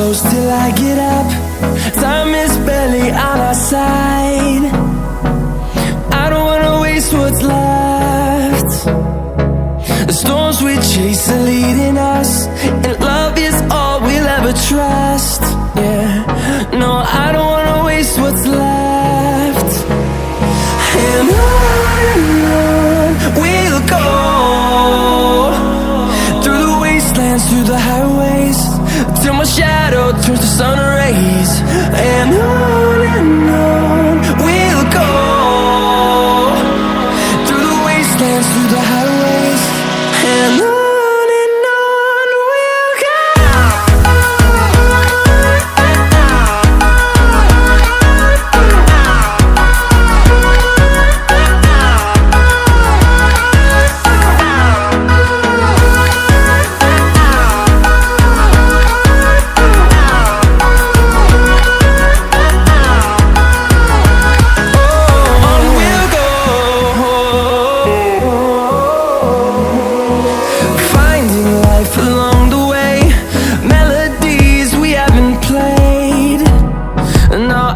close till I get up. Time is barely on our side. I don't wanna waste what's left. The storms we chase are leading us, and love is all we'll ever trust. Yeah, no, I don't wanna waste what's left. And on we'll go, through the wastelands, through the highways, till my shadow turns to sun rays. And on we'll go, through the wastelands, through the highways, and on we'll go. Along the way, melodies we haven't played. Now